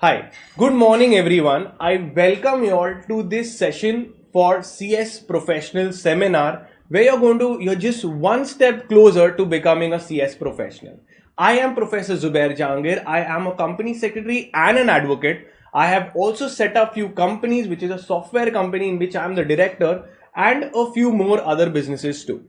Hi, good morning everyone. I welcome you all to this session for CS Professional Seminar where you're just one step closer to becoming a CS professional. I am Professor Zubair Jahangir. I am a company secretary and an advocate. I have also set up few companies, which is a software company in which I am the director, and a few more other businesses too.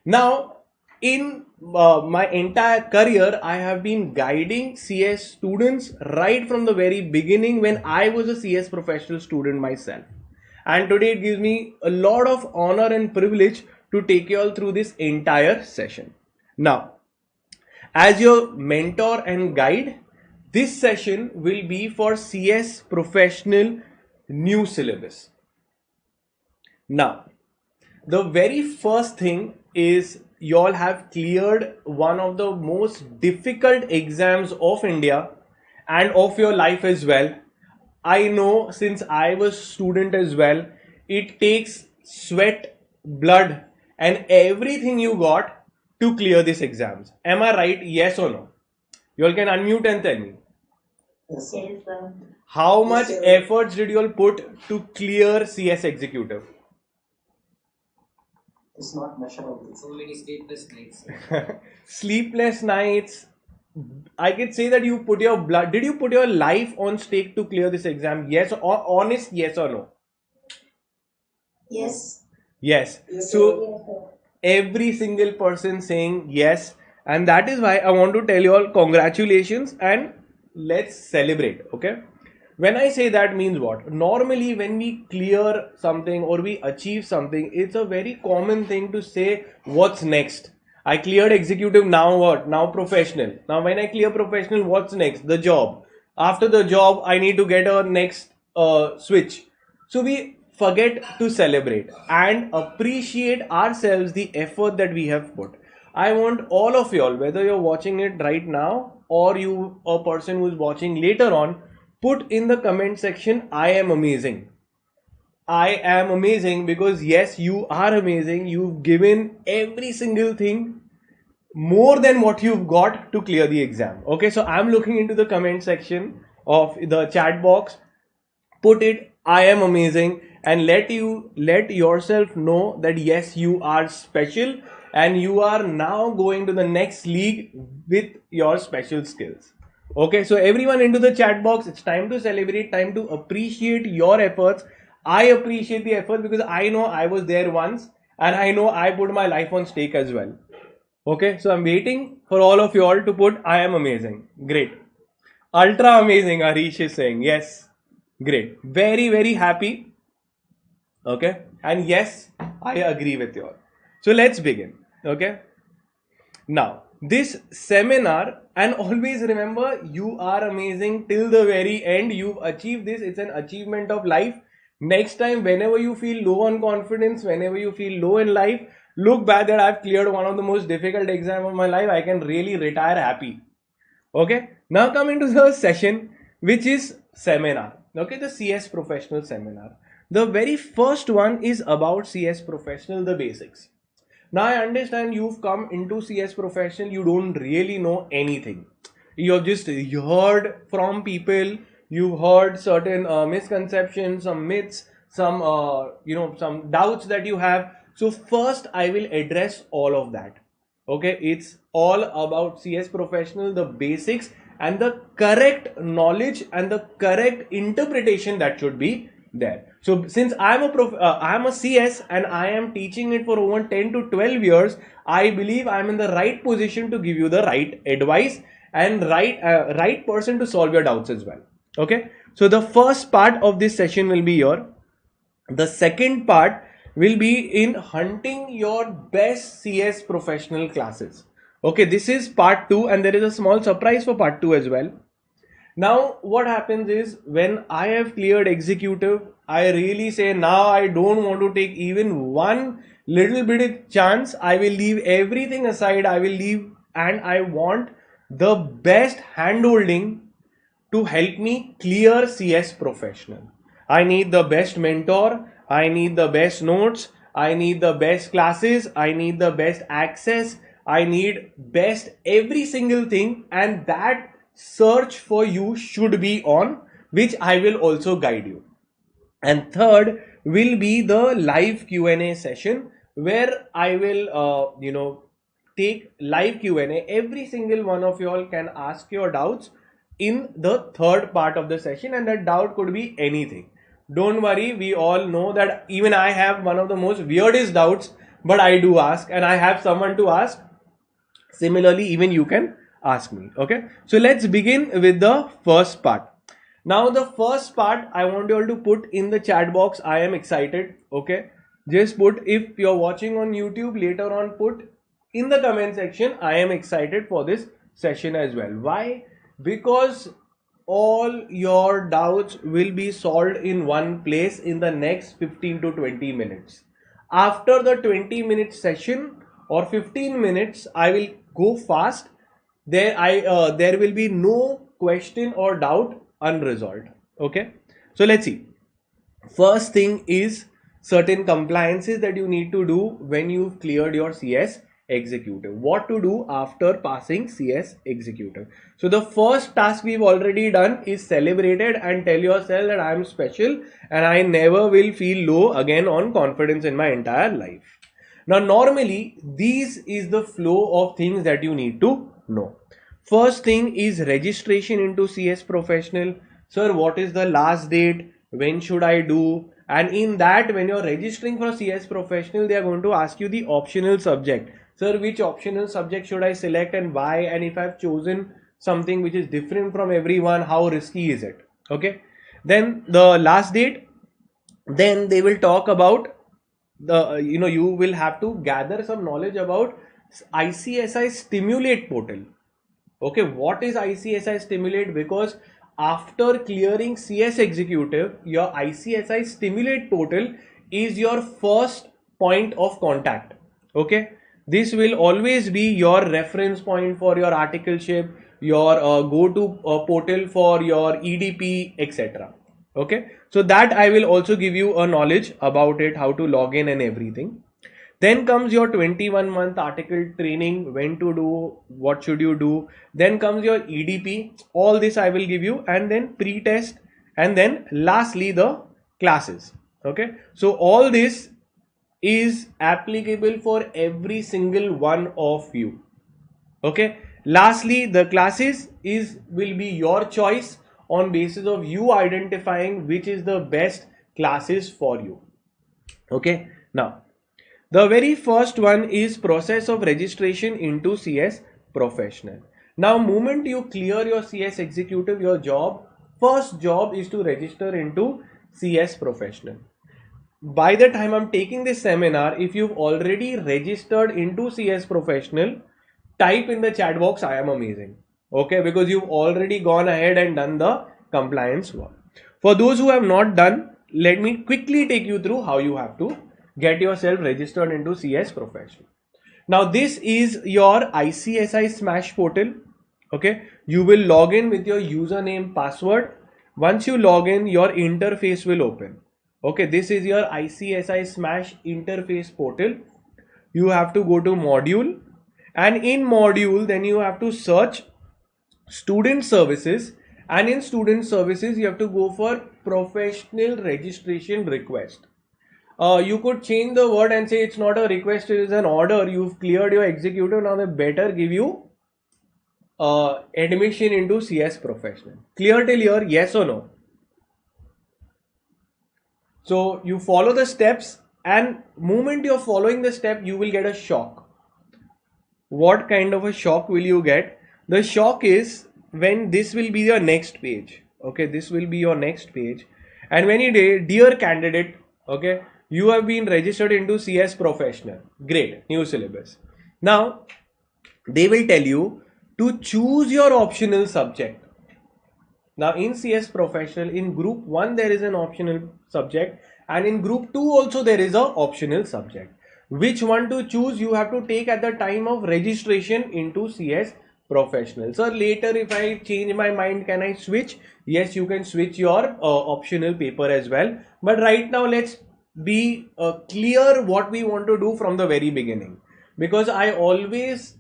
Now, in my entire career, I have been guiding CS students right from the very beginning when I was a CS professional student myself. And today it gives me a lot of honor and privilege to take you all through this entire session. Now, as your mentor and guide, this session will be for CS professional new syllabus. Now, the very first thing is you all have cleared one of the most difficult exams of India and of your life as well. I know since I was student as well, it takes sweat, blood and everything you got to clear these exams. Am I right? Yes or no? You all can unmute and tell me. Yes, sir. How Yes, much sir. efforts did you all put to clear CS executive? It's not measurable. So many sleepless nights. Sleepless nights. I could say that you put your blood. Did you put your life on stake to clear this exam? Yes or honest? Yes or no? Yes. Yes. Yes, So every single person saying yes, and that is why I want to tell you all congratulations and let's celebrate. Okay. When I say that means what? Normally, when we clear something or we achieve something, it's a very common thing to say, what's next? I cleared executive, now what? Now professional. Now, when I clear professional, what's next? The job. After the job, I need to get a next switch. So, we forget to celebrate and appreciate ourselves the effort that we have put. I want all of y'all, whether you're watching it right now or you a person who's watching later on, put in the comment section, I am amazing. I am amazing because yes, you are amazing. You've given every single thing more than what you've got to clear the exam. Okay, so I'm looking into the comment section of the chat box. Put it, I am amazing, and let yourself know that yes, you are special and you are now going to the next league with your special skills. Okay, so everyone into the chat box, it's time to celebrate, time to appreciate your efforts. I appreciate the effort because I know I was there once and I know I put my life on stake as well. Okay, so I'm waiting for all of you all to put I am amazing. Great. Ultra amazing, Harish is saying. Yes. Great. Very, very happy. Okay. And yes, I agree with you all. So let's begin. Okay. Now, this seminar, and always remember, you are amazing till the very end. You've achieved this. It's an achievement of life. Next time, whenever you feel low on confidence, whenever you feel low in life, look back that I've cleared one of the most difficult exams of my life. I can really retire happy. Okay. Now coming to the session, which is seminar. Okay, the CS professional seminar. The very first one is about CS professional, the basics. Now I understand you've come into CS professional, you don't really know anything. You've just heard from people, you've heard certain misconceptions, some myths, some some doubts that you have. So first I will address all of that. Okay, it's all about CS professional, the basics and the correct knowledge and the correct interpretation that should be there. So since I'm a CS and I am teaching it for over 10 to 12 years, I believe I'm in the right position to give you the right advice and right person to solve your doubts as well. Okay, so the first part of this session will be your. The second part will be in hunting your best CS professional classes. Okay, this is part 2 and there is a small surprise for part 2 as well. Now what happens is when I have cleared executive, I really say now I don't want to take even one little bit of chance. I will leave everything aside. I will leave and I want the best handholding to help me clear CS professional. I need the best mentor, I need the best notes, I need the best classes, I need the best access, I need best every single thing, and that search for you should be on, which I will also guide you. And third will be the live Q&A session, where I will take live Q&A. Every single one of you all can ask your doubts in the third part of the session, and that doubt could be anything. Don't worry, we all know that even I have one of the most weirdest doubts, but I do ask, and I have someone to ask. Similarly, even you can ask me. Okay, so let's begin with the first part. Now, the first part I want you all to put in the chat box. I am excited. Okay, just put, if you're watching on YouTube later on, put in the comment section, I am excited for this session as well. Why? Because all your doubts will be solved in one place in the next 15 to 20 minutes. After the 20-minute session or 15 minutes, I will go fast. There will be no question or doubt unresolved. Okay, so let's see. First thing is certain compliances that you need to do when you've cleared your CS executive. What to do after passing CS executive. So the first task we've already done is celebrate it and tell yourself that I am special and I never will feel low again on confidence in my entire life. Now, normally, this is the flow of things that you need to know. First thing is registration into CS Professional. Sir, what is the last date? When should I do? And in that, when you're registering for CS Professional, they are going to ask you the optional subject. Sir, which optional subject should I select and why? And if I've chosen something which is different from everyone, how risky is it? Okay. Then the last date, then they will talk about you will have to gather some knowledge about ICSI Stimulate portal. Okay, what is ICSI Stimulate? Because after clearing CS executive, your ICSI Stimulate portal is your first point of contact. Okay, this will always be your reference point for your articleship, your go-to portal for your EDP, etc. Okay, so that I will also give you a knowledge about it, how to log in and everything. Then comes your 21-month article training, when to do, what should you do. Then comes your EDP, all this I will give you, and then pre-test, and then lastly the classes. Okay, so all this is applicable for every single one of you. Okay, lastly the classes will be your choice on basis of you identifying which is the best classes for you. Okay, now the very first one is process of registration into CS Professional. Now, moment you clear your CS executive, your first job is to register into CS Professional. By the time I'm taking this seminar, if you've already registered into CS Professional, type in the chat box, I am amazing. Okay, because you've already gone ahead and done the compliance work. For those who have not done, let me quickly take you through how you have to get yourself registered into CS Professional. Now, this is your ICSI Smash portal. Okay, you will log in with your username, password. Once you log in, your interface will open. Okay, this is your ICSI Smash interface portal. You have to go to module, and in module, then you have to search student services, and in student services, you have to go for professional registration request. You could change the word and say it's not a request, it is an order. You've cleared your executive, now they better give you admission into CS Professional. Clear till here, yes or no? So you follow the steps, and moment you're following the step, you will get a shock. What kind of a shock will you get? The shock is when this will be your next page. Okay, this will be your next page. And when you say, dear candidate, okay, you have been registered into CS Professional. Great, new syllabus. Now, they will tell you to choose your optional subject. Now, in CS Professional, in group 1, there is an optional subject, and in group 2 also there is an optional subject. Which one to choose, you have to take at the time of registration into CS Professional. So later, if I change my mind, can I switch? Yes, you can switch your optional paper as well. But right now, let's be clear what we want to do from the very beginning. Because I always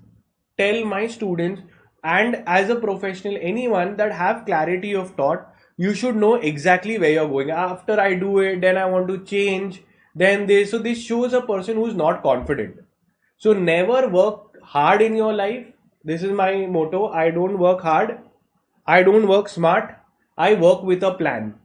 tell my students, and as a professional, anyone that have clarity of thought, you should know exactly where you're going. After I do it, then I want to change, then this. So this shows a person who's not confident. So never work hard in your life. This is my motto. I don't work hard. I don't work smart. I work with a plan.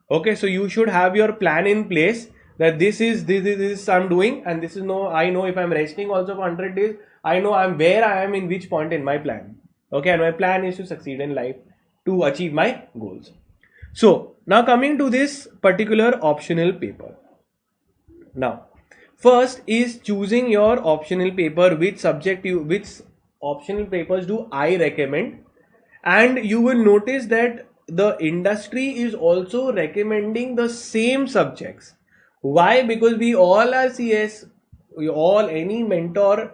Okay, so you should have your plan in place, that this I'm doing, and this is no, I know if I'm resting also for 100 days, I know I'm where I am in which point in my plan. Okay, and my plan is to succeed in life, to achieve my goals. So now coming to this particular optional paper. Now, first is choosing your optional paper, which optional papers do I recommend, and you will notice that the industry is also recommending the same subjects. Why? Because we all are CS, any mentor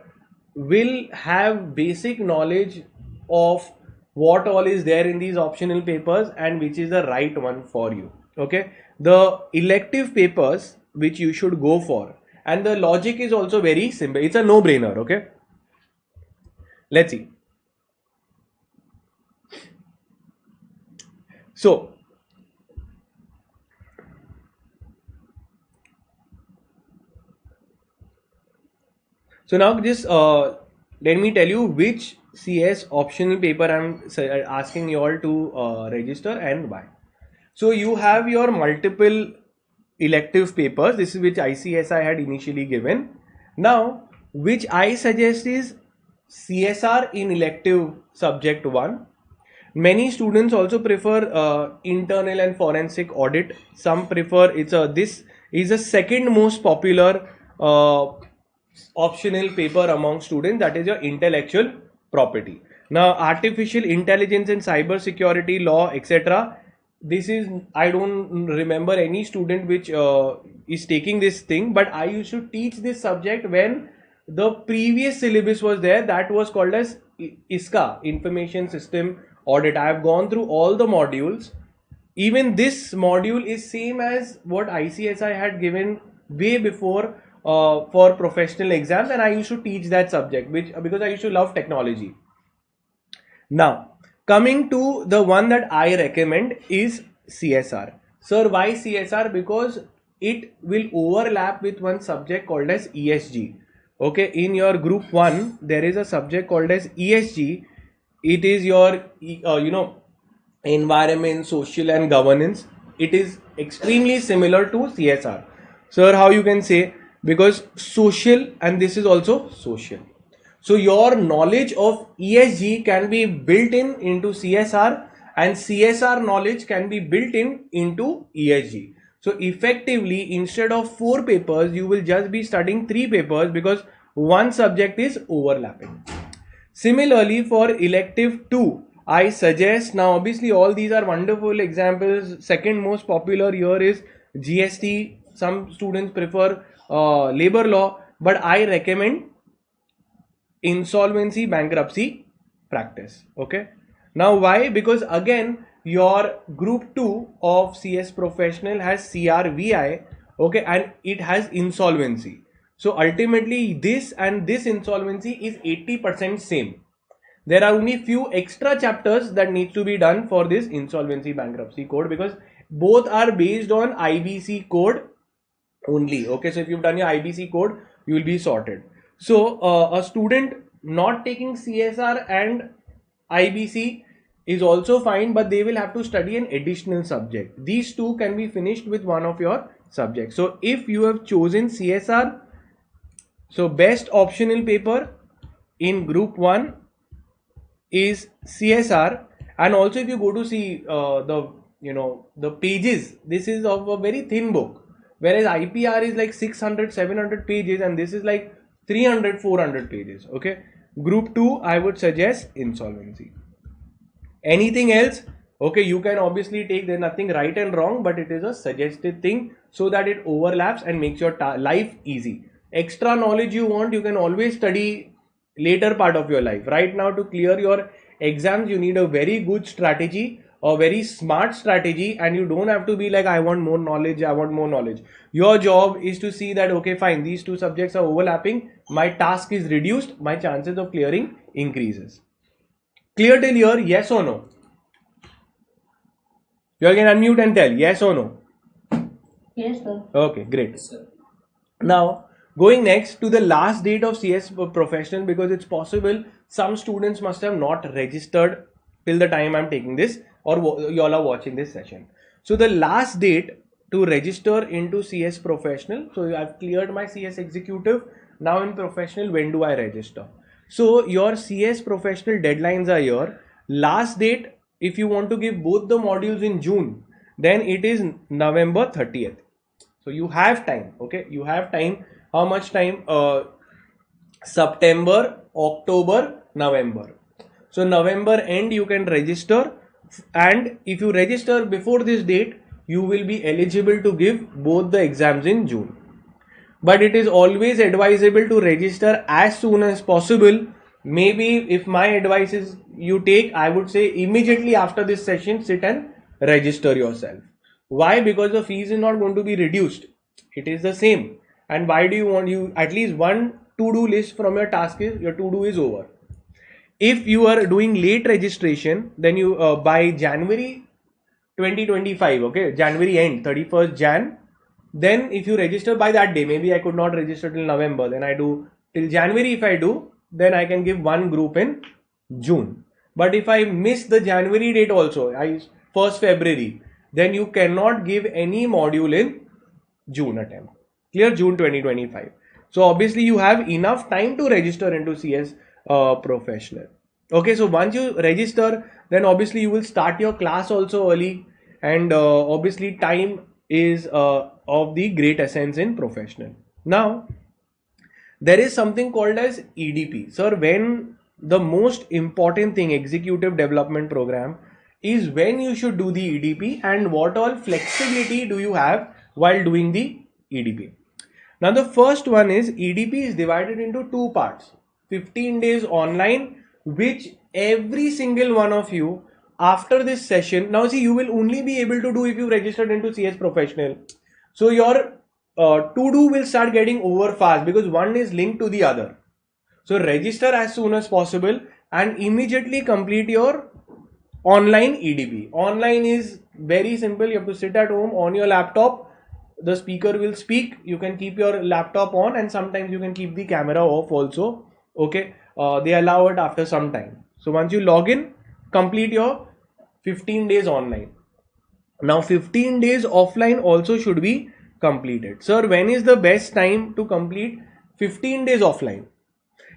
will have basic knowledge of what all is there in these optional papers and which is the right one for you. Okay, the elective papers which you should go for, and the logic is also very simple, it's a no-brainer. Okay, let's see. So now just let me tell you which CS optional paper I'm asking you all to register and why. So you have your multiple elective papers. This is which ICSI had initially given. Now, which I suggest is CSR in elective subject 1. Many students also prefer internal and forensic audit. Some prefer this is the second most popular optional paper among students, that is your intellectual property. Now, artificial intelligence and cyber security law, etc. This is, I don't remember any student which is taking this thing, but I used to teach this subject when the previous syllabus was there, that was called as ISCA, Information System Audit. I have gone through all the modules. Even this module is same as what ICSI had given way before for professional exams, and I used to teach that subject because I used to love technology. Now, coming to the one that I recommend is CSR. Sir, why CSR? Because it will overlap with one subject called as ESG. Okay, in your group 1, there is a subject called as ESG. It is your, environment, social and governance. It is extremely similar to CSR. Sir, how you can say? Because social, and this is also social. So your knowledge of ESG can be built into CSR, and CSR knowledge can be built into ESG. So effectively, instead of 4 papers, you will just be studying 3 papers because one subject is overlapping. Similarly, for elective 2, I suggest, now obviously all these are wonderful examples. Second most popular here is GST. Some students prefer labor law, but I recommend insolvency bankruptcy practice. Okay, now why? Because again, your group 2 of CS professional has CRVI, okay, and it has insolvency. So ultimately this and this insolvency is 80% same. There are only few extra chapters that need to be done for this insolvency bankruptcy code, because both are based on IBC code only. Okay, so if you've done your IBC code, you will be sorted. So a student not taking CSR and IBC is also fine, but they will have to study an additional subject. These two can be finished with one of your subjects. So if you have chosen CSR, so best optional paper in group 1 is CSR. And also if you go to see the pages, this is of a very thin book, whereas IPR is like 600-700 pages, and this is like 300-400 pages. Okay, group 2 I would suggest insolvency. Anything else? Okay, you can obviously take, there's nothing right and wrong, but it is a suggested thing so that it overlaps and makes your life easy. Extra knowledge you want, you can always study later part of your life. Right now, to clear your exams, you need a very good strategy, a very smart strategy, and you don't have to be like, I want more knowledge, Your job is to see that, okay, fine, these two subjects are overlapping, my task is reduced, my chances of clearing increases. Clear till here? Yes or no? You can unmute and tell yes or no. Yes, sir. Okay, great. Now, going next to the last date of CS professional, because it's possible some students must have not registered till the time I'm taking this, or y'all are watching this session. So the last date to register into CS professional, so I've cleared my CS executive. Now in professional, when do I register? So your CS professional deadlines are here. Last date, if you want to give both the modules in June, then it is November 30th. So you have time, okay? You have time. How much time? September, October, November. So November end you can register, and if you register before this date, you will be eligible to give both the exams in June. But it is always advisable to register as soon as possible. Maybe if my advice is you take, I would say immediately after this session, sit and register yourself. Why? Because the fees is not going to be reduced. It is the same. And why do you want you at least one to-do list from your task is your to-do is over. If you are doing late registration, then you by January 2025, okay, January end 31st Jan, then if you register by that day, maybe I could not register till November, then I do till January. If I do, then I can give one group in June. But if I miss the January date also, 1st February, then you cannot give any module in June attempt. Clear? June 2025. So obviously you have enough time to register into CS professional. Okay, so once you register, then obviously you will start your class also early, and obviously time is of the great essence in professional. Now there is something called as EDP. Sir, when the most important thing, executive development program, is when you should do the EDP, and what all flexibility do you have while doing the EDP. Now the first one is EDP is divided into two parts. 15 days online, which every single one of you after this session, now see, you will only be able to do if you registered into CS professional. So your to do will start getting over fast because one is linked to the other. So register as soon as possible and immediately complete your online EDP. Online is very simple. You have to sit at home on your laptop. The speaker will speak. You can keep your laptop on, and sometimes you can keep the camera off also. Okay, they allow it after some time. So once you log in, complete your 15 days online. Now 15 days offline also should be completed. Sir, when is the best time to complete 15 days offline?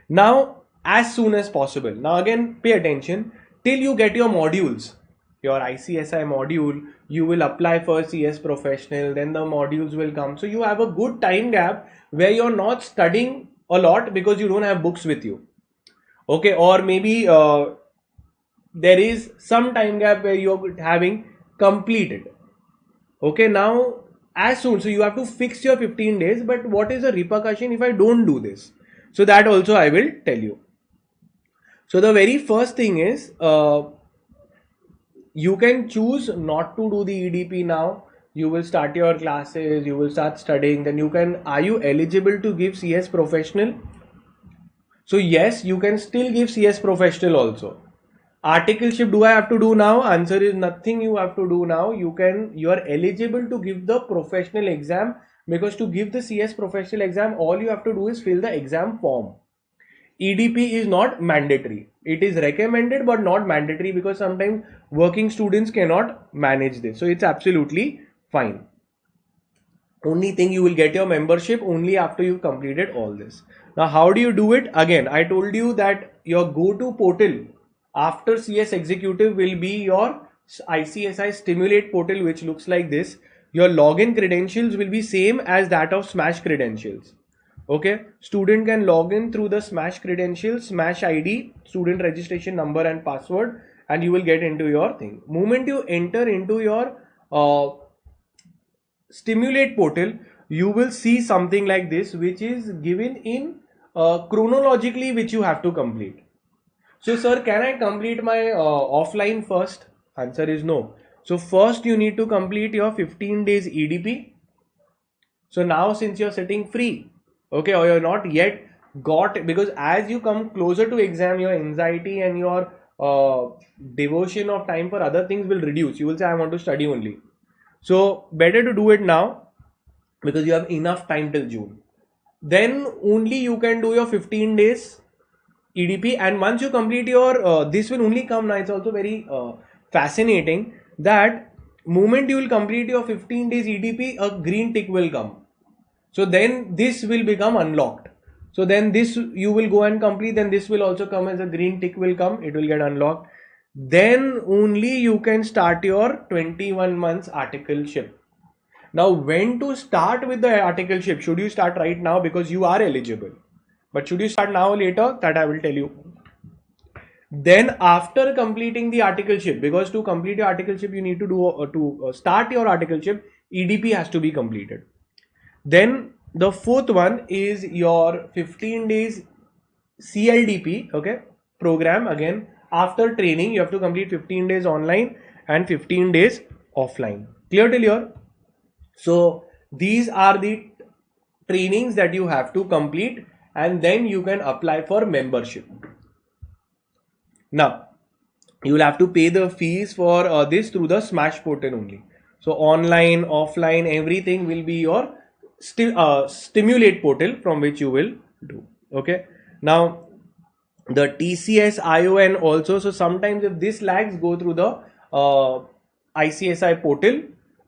Now, as soon as possible. Now again, pay attention till you get your modules. Your ICSI module, you will apply for CS professional, then the modules will come. So you have a good time gap where you're not studying a lot because you don't have books with you. Okay, or maybe there is some time gap where you're having completed. Okay, now as soon, so you have to fix your 15 days, but what is the repercussion if I don't do this? So that also I will tell you. So the very first thing is you can choose not to do the EDP now. You will start your classes, you will start studying, then you can, are you eligible to give CS professional? So yes, you can still give CS professional also. Articleship, do I have to do now? Answer is nothing you have to do now. You are eligible to give the professional exam, because to give the CS professional exam, all you have to do is fill the exam form. EDP is not mandatory. It is recommended but not mandatory, because sometimes working students cannot manage this. So it's absolutely fine. Only thing, you will get your membership only after you've completed all this. Now how do you do it? Again, I told you that your go-to portal after CS executive will be your ICSI Stimulate portal, which looks like this. Your login credentials will be same as that of Smash credentials. Okay, student can log in through the Smash credentials, Smash ID, student registration number and password, and you will get into your thing. Moment you enter into your Stimulate portal, you will see something like this, which is given in chronologically, which you have to complete. So sir, can I complete my offline first? Answer is no. So first you need to complete your 15 days EDP. So now since you're sitting free, okay, or you're not yet got, because as you come closer to exam, your anxiety and your devotion of time for other things will reduce. You will say, I want to study only. So better to do it now because you have enough time till June. Then only you can do your 15 days EDP, and once you complete your this will only come now. It's also very fascinating that moment you will complete your 15 days EDP, a green tick will come. So then this will become unlocked. So then this you will go and complete, then this will also come as a green tick will come, it will get unlocked. Then only you can start your 21 months articleship. Now when to start with the articleship? Should you start right now because you are eligible? But should you start now or later? That I will tell you. Then after completing the articleship, because to complete your articleship you need to do start your articleship, EDP has to be completed. Then the fourth one is your 15 days CLDP, okay, program. Again, after training you have to complete 15 days online and 15 days offline. Clear till here? So these are the trainings that you have to complete, and then you can apply for membership. Now you will have to pay the fees for this through the Smash portal only. So online, offline, everything will be your stimulate portal from which you will do. Okay. Now the TCS ION also. So sometimes if this lags, go through the ICSI portal.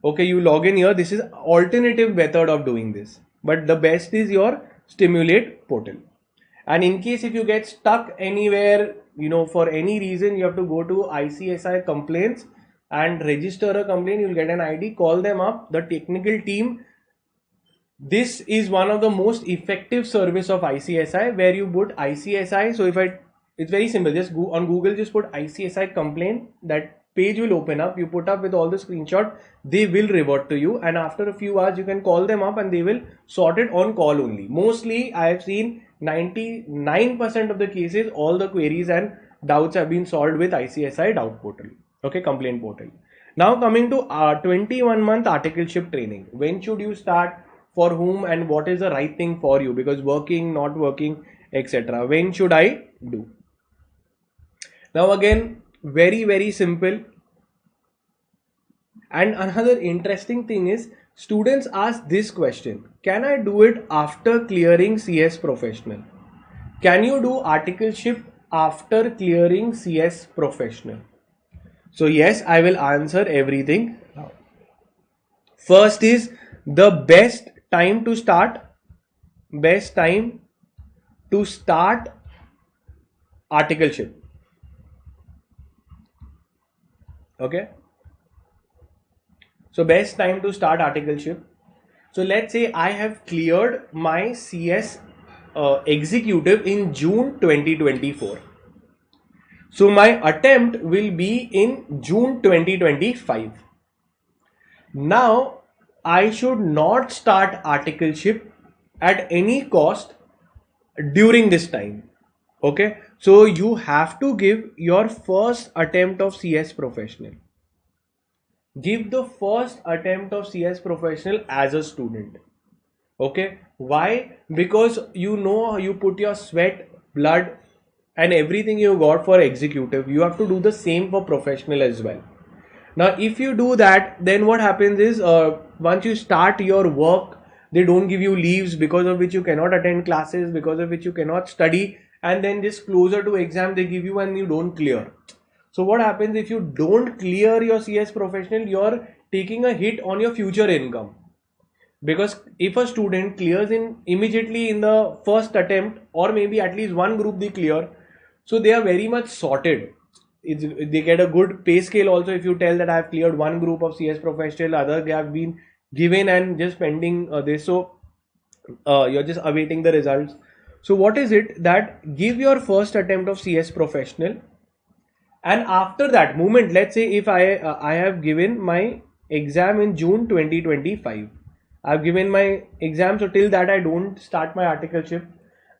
Okay, you log in here. This is alternative method of doing this, but the best is your stimulate portal. And in case if you get stuck anywhere, for any reason, you have to go to ICSI complaints and register a complaint. You'll get an ID, call them up, the technical team. This is one of the most effective service of ICSI, where you put ICSI. So it's very simple. Just go on Google, just put ICSI complaint. That page will open up. You put up with all the screenshot. They will revert to you, and after a few hours, you can call them up, and they will sort it on call only. Mostly, I have seen 99% of the cases, all the queries and doubts have been solved with ICSI doubt portal. Okay, complaint portal. Now coming to 21-month articleship training. When should you start? For whom and what is the right thing for you? Because working, not working, etc. When should I do? Now again, very, very simple. And another interesting thing is, students ask this question: can I do it after clearing CS professional? Can you do articleship after clearing CS professional? So yes, I will answer everything now. First is the best time to start. Best time to start articleship. Okay. So best time to start articleship. So let's say I have cleared my CS executive in June 2024. So my attempt will be in June 2025. Now I should not start articleship at any cost during this time. Okay. So you have to give your first attempt of CS professional. Give the first attempt of CS professional as a student. Okay. Why? Because you put your sweat, blood and everything you got for executive. You have to do the same for professional as well. Now if you do that, then what happens is once you start your work, they don't give you leaves, because of which you cannot attend classes, because of which you cannot study, and then just closer to exam they give you and you don't clear. So what happens if you don't clear your CS professional? You're taking a hit on your future income. Because if a student clears immediately in the first attempt, or maybe at least one group they clear, so they are very much sorted. They get a good pay scale also. If you tell that I have cleared one group of CS professional, other they have been given and just pending this. So you're just awaiting the results. So what is it that give your first attempt of CS professional, and after that moment, let's say if I have given my exam in June 2025, I've given my exam, so till that I don't start my articleship.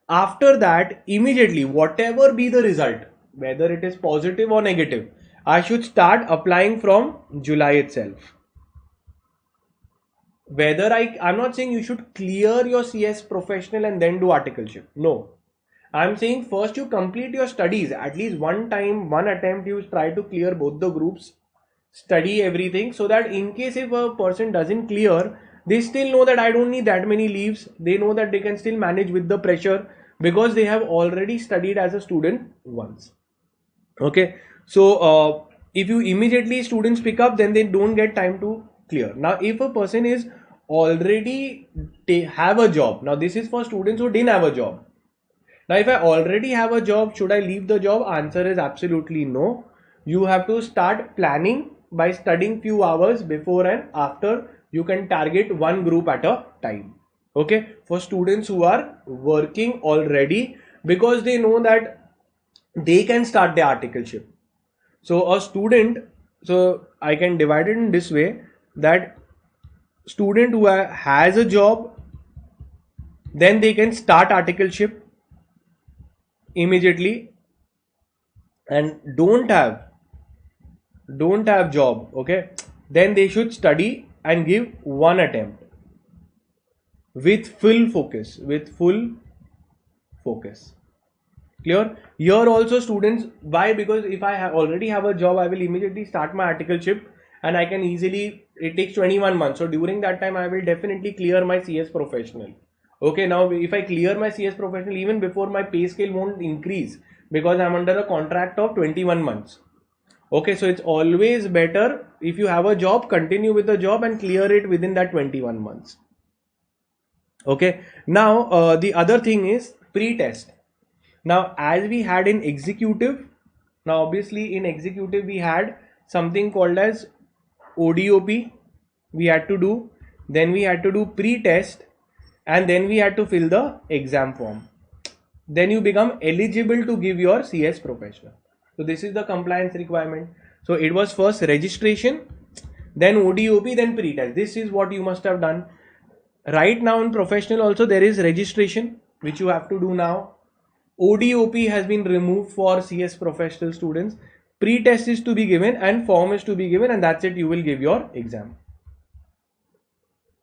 After that, immediately, whatever be the result, whether it is positive or negative, I should start applying from July itself. I'm not saying you should clear your CS professional and then do articleship. No. I'm saying first you complete your studies. At least one time, one attempt, you try to clear both the groups, study everything, so that in case if a person doesn't clear, they still know that I don't need that many leaves. They know that they can still manage with the pressure because they have already studied as a student once. Okay, so if you immediately students pick up, then they don't get time to clear. Now if a person is already have a job, now this is for students who didn't have a job. Now if I already have a job, should I leave the job? Answer is absolutely no. You have to start planning by studying few hours before and after. You can target one group at a time. Okay, for students who are working already, because they know that they can start the articleship. So a student, so I can divide it in this way, that student who has a job, then they can start articleship immediately, and don't have job, okay, then they should study and give one attempt with full focus. Clear? Here also students, why? Because if I already have a job, I will immediately start my articleship and I can easily, it takes 21 months. So during that time, I will definitely clear my CS professional. Okay, now if I clear my CS professional, even before, my pay scale won't increase because I'm under a contract of 21 months. Okay, so it's always better if you have a job, continue with the job and clear it within that 21 months. Okay, now the other thing is pre-test. Now, as we had in executive, now obviously in executive we had something called as ODOP we had to do, then we had to do pre-test, and then we had to fill the exam form. Then you become eligible to give your CS professional. So this is the compliance requirement. So it was first registration, then ODOP, then pre-test. This is what you must have done. Right now in professional also there is registration which you have to do now. ODOP has been removed for CS professional students. Pre-test is to be given and form is to be given, and that's it. You will give your exam.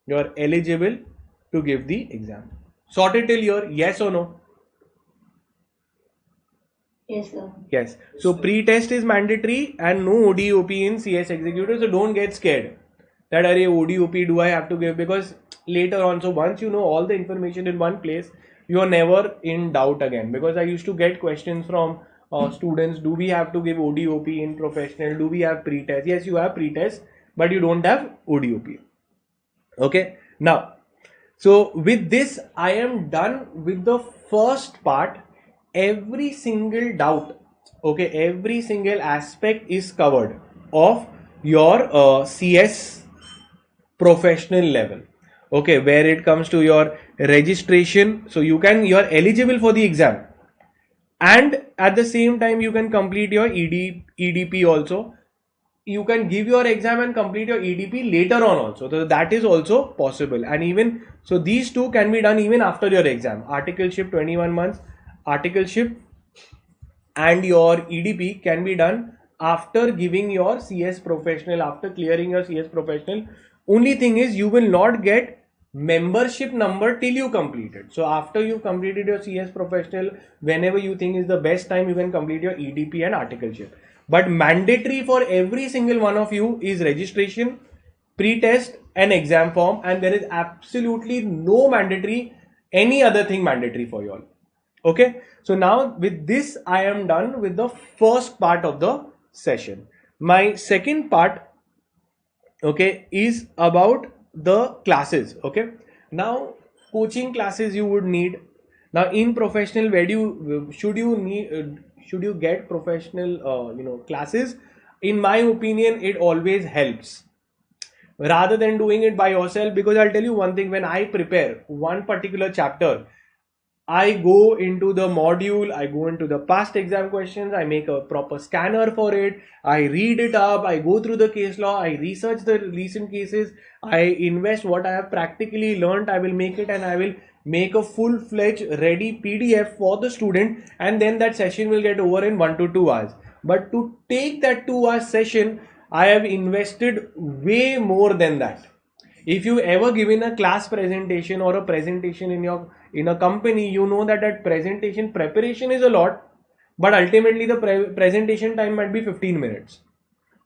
You are eligible to give the exam. Sorted till here? Yes or no? Yes, sir. Yes. So pre-test is mandatory and no ODOP in CS executive. So don't get scared that ODOP do I have to give, because later on, so once you know all the information in one place, you are never in doubt again. Because I used to get questions from students, do we have to give ODOP in professional? Do we have pre-test? Yes, you have pre-test, but you don't have ODOP. Okay. Now, so with this, I am done with the first part. Every single doubt, okay, every single aspect is covered of your CS professional level. Okay, where it comes to your registration, so you are eligible for the exam, and at the same time you can complete your EDP also. You can give your exam and complete your EDP later on also, so that is also possible. And even so, these two can be done even after your exam. Articleship 21 months, articleship and your EDP can be done after giving your CS professional, after clearing your CS professional. Only thing is, you will not get membership number till you complete it. So after you completed your CS professional, whenever you think is the best time, you can complete your EDP and articleship. But mandatory for every single one of you is registration, pre-test and exam form, and there is absolutely no mandatory any other thing mandatory for you all. Okay, so now with this I am done with the first part of the session. My second part, okay, is about the classes. Okay, now coaching classes you would need. Now in professional, where do you should you get professional classes? In my opinion, it always helps rather than doing it by yourself, because I'll tell you one thing, when I prepare one particular chapter, I go into the module, I go into the past exam questions, I make a proper scanner for it, I read it up, I go through the case law, I research the recent cases, I invest what I have practically learned, I will make it, and I will make a full-fledged ready PDF for the student, and then that session will get over in 1 to 2 hours. But to take that 2 hour session, I have invested way more than that. If you ever given a class presentation or a presentation in a company, you know that presentation preparation is a lot, but ultimately the presentation time might be 15 minutes.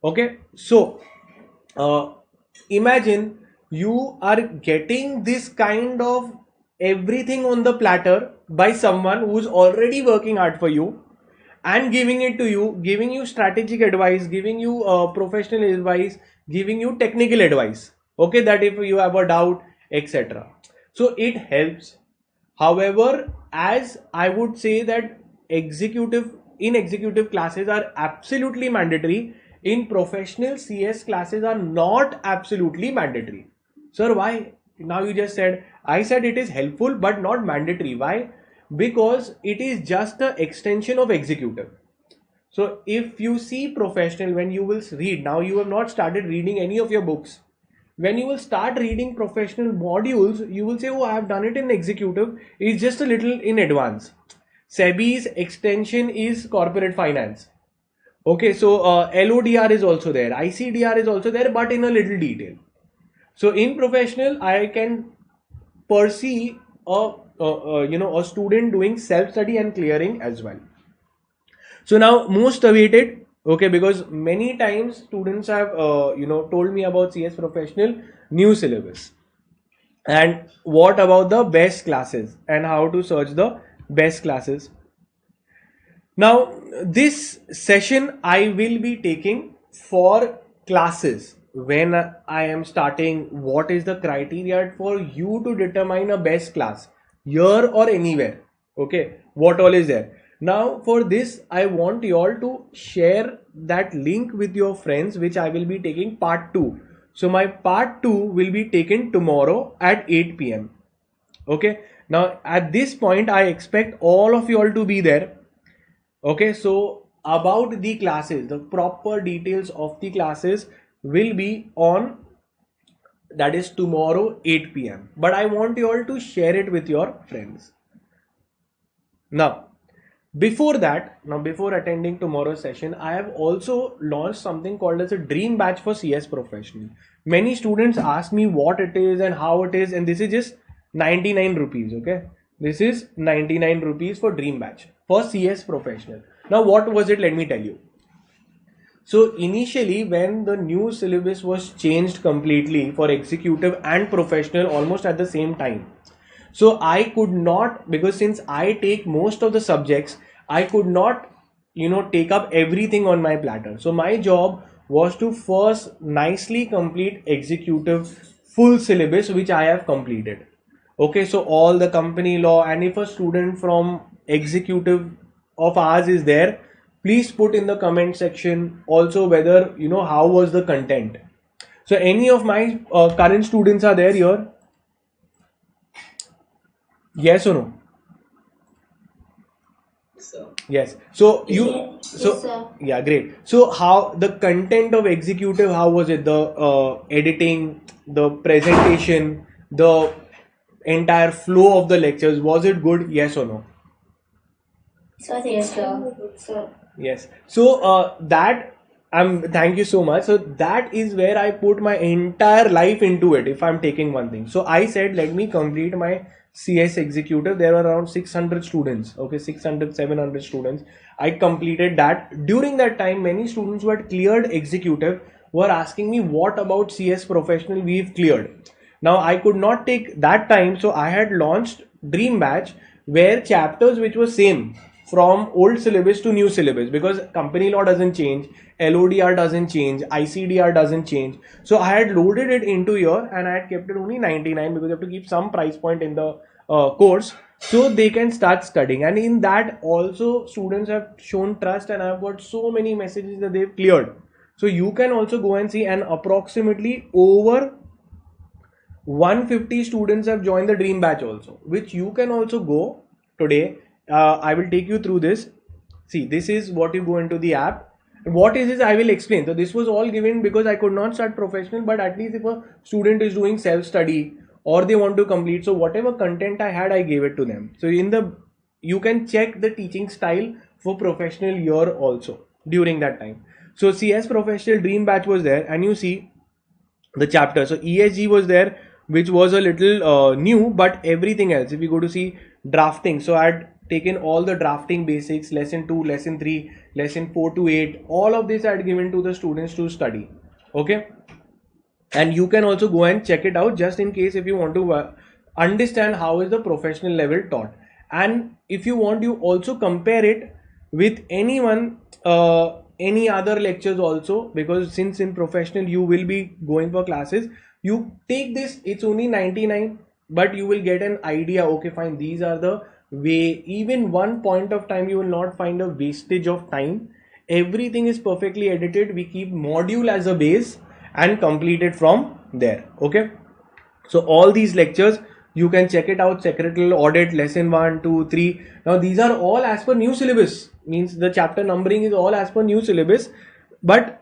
Okay, so imagine you are getting this kind of everything on the platter by someone who's already working hard for you and giving it to you, giving you strategic advice, giving you professional advice, giving you technical advice. Okay, that if you have a doubt, etc. So it helps. However, as I would say that executive classes are absolutely mandatory, in professional CS classes are not absolutely mandatory. Sir, why? Now you just said, I said it is helpful but not mandatory. Why? Because it is just an extension of executive. So if you see professional, when you will read, now you have not started reading any of your books. When you will start reading professional modules, you will say, oh, I have done it in executive. It's just a little in advance. SEBI's extension is corporate finance. Okay, so LODR is also there. ICDR is also there, but in a little detail. So in professional, I can perceive a student doing self-study and clearing as well. So now most awaited, okay, because many times students have told me about CS professional new syllabus, and what about the best classes and how to search the best classes. Now this session I will be taking for classes. When I am starting, what is the criteria for you to determine a best class here or anywhere? Okay, what all is there? Now for this, I want you all to share that link with your friends, which I will be taking part 2. So my part 2 will be taken tomorrow at 8 p.m. Okay, now at this point I expect all of you all to be there. Okay, so about the classes, the proper details of the classes will be on, that is tomorrow 8 p.m. But I want you all to share it with your friends. Now before attending tomorrow's session, I have also launched something called as a dream batch for CS professional. Many students ask me what it is and how it is, and this is just 99 rupees. Okay, this is 99 rupees for dream batch for CS professional. Now what was it? Let me tell you. So initially, when the new syllabus was changed completely for executive and professional almost at the same time, so I could not, because since I take most of the subjects, I could not take up everything on my platter. So my job was to first nicely complete executive full syllabus, which I have completed. Okay, so all the company law, and if a student from executive of ours is there, please put in the comment section also whether how was the content. So any of my current students are there here? Yes or no? So, yes. So you Yes, sir. yeah, great. So how the content of executive, how was it? The editing, the presentation, the entire flow of the lectures, was it good? Yes or no? Sir, yes, sir. Yes. So thank you so much. So that is where I put my entire life into it, if I'm taking one thing. So I said, let me complete my CS executive. There were around 600 students. Okay, 600, 700 students. I completed that. During that time, many students who had cleared executive were asking me, what about CS professional we've cleared? Now I could not take that time, so I had launched Dream Batch, where chapters which were same from old syllabus to new syllabus, because company law doesn't change, LODR doesn't change, ICDR doesn't change. So I had loaded it into here and I had kept it only 99, because you have to keep some price point in the course so they can start studying. And in that also students have shown trust, and I've got so many messages that they've cleared. So you can also go and see, and approximately over 150 students have joined the Dream Batch also, which you can also go today. I will take you through this. See, this is what you go into the app. What is this? I will explain. So this was all given because I could not start professional, but at least if a student is doing self-study or they want to complete, so whatever content I had, I gave it to them. So you can check the teaching style for professional year also during that time. So CS professional Dream Batch was there, and you see the chapter. So ESG was there, which was a little new, but everything else, if you go to see drafting, so I had taken all the drafting basics, lesson 2, lesson 3, lesson 4 to 8, all of this I had given to the students to study. Okay, and you can also go and check it out just in case if you want to understand how is the professional level taught. And if you want, you also compare it with anyone, any other lectures also, because since in professional you will be going for classes, you take this, it's only 99, but you will get an idea. Okay, fine, these are the way. Even one point of time you will not find a wastage of time. Everything is perfectly edited. We keep module as a base and complete it from there. Okay, so all these lectures you can check it out: secretarial audit, lesson 1, 2, 3. Now these are all as per new syllabus, means the chapter numbering is all as per new syllabus, but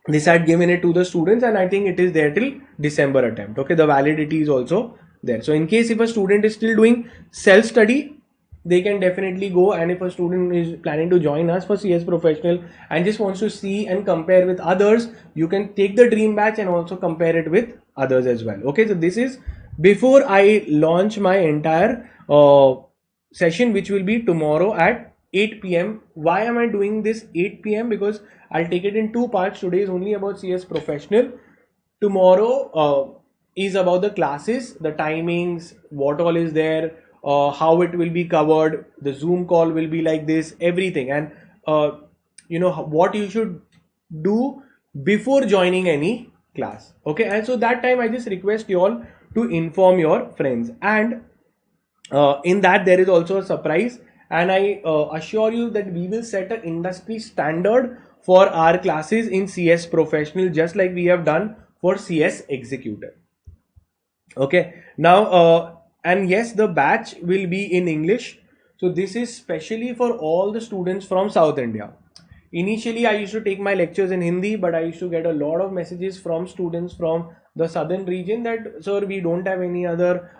this had given it to the students, and I think it is there till December attempt. Okay, the validity is also there. So in case if a student is still doing self study, they can definitely go, and if a student is planning to join us for CS Professional and just wants to see and compare with others, you can take the dream batch and also compare it with others as well. Okay, so this is before I launch my entire session, which will be tomorrow at 8 p.m. Why am I doing this 8 p.m? Because I'll take it in two parts. Today is only about CS Professional. Tomorrow is about the classes, the timings, what all is there, how it will be covered, the Zoom call will be like this, everything, and what you should do before joining any class. Okay, and so that time I just request you all to inform your friends, and in that there is also a surprise, and I assure you that we will set an industry standard for our classes in CS Professional, just like we have done for CS Executive. Okay, now and yes, the batch will be in English. So this is specially for all the students from South India. Initially I used to take my lectures in Hindi, but I used to get a lot of messages from students from the southern region that, sir, we don't have any other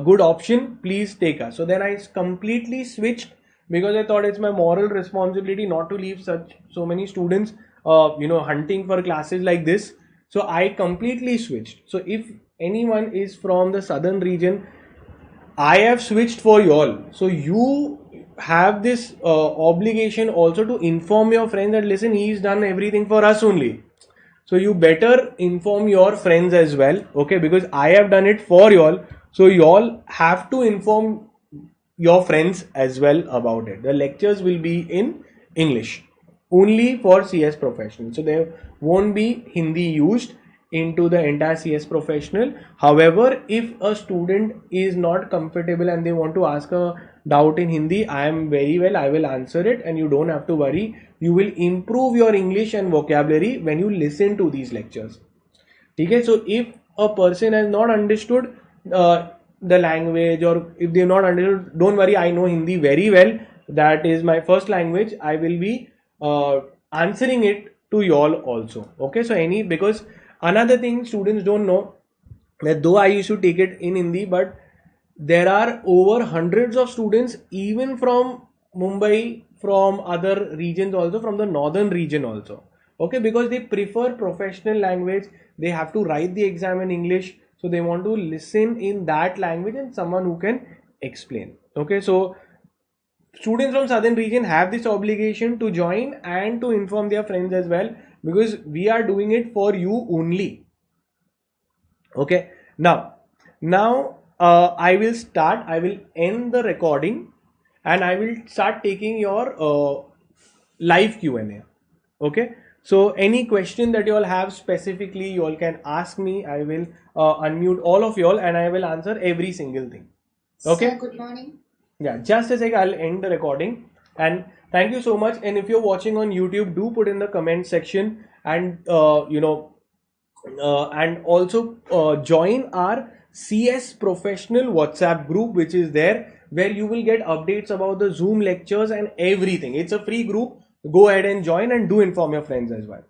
good option, please take us. So then I completely switched, because I thought it's my moral responsibility not to leave so many students hunting for classes like this. So I completely switched. So if anyone is from the southern region, I have switched for you all. So you have this obligation also to inform your friends that, listen, he's done everything for us only. So you better inform your friends as well. Okay, because I have done it for you all. So you all have to inform your friends as well about it. The lectures will be in English only for CS Professional. So there won't be Hindi used into the entire CS Professional. However, if a student is not comfortable and they want to ask a doubt in Hindi, I will answer it, and you don't have to worry. You will improve your English and vocabulary when you listen to these lectures. Okay, so if a person has not understood the language, or if they have not understood, don't worry, I know Hindi very well. That is my first language. I will be answering it to you all also. Okay, so because another thing students don't know, that though I used to take it in Hindi, but there are over hundreds of students even from Mumbai, from other regions also, from the northern region also. Okay, because they prefer professional language, they have to write the exam in English, so they want to listen in that language and someone who can explain. Okay, so students from southern region have this obligation to join and to inform their friends as well, because we are doing it for you only. Okay, now I will end the recording, and I will start taking your live Q&A. Okay, so any question that you all have specifically, you all can ask me. I will unmute all of you all, and I will answer every single thing. Okay. Sir, good morning. Yeah, just a sec, I'll end the recording, and thank you so much. And if you're watching on YouTube, do put in the comment section, and and also join our CS Professional WhatsApp group, which is there, where you will get updates about the Zoom lectures and everything. It's a free group. Go ahead and join, and do inform your friends as well.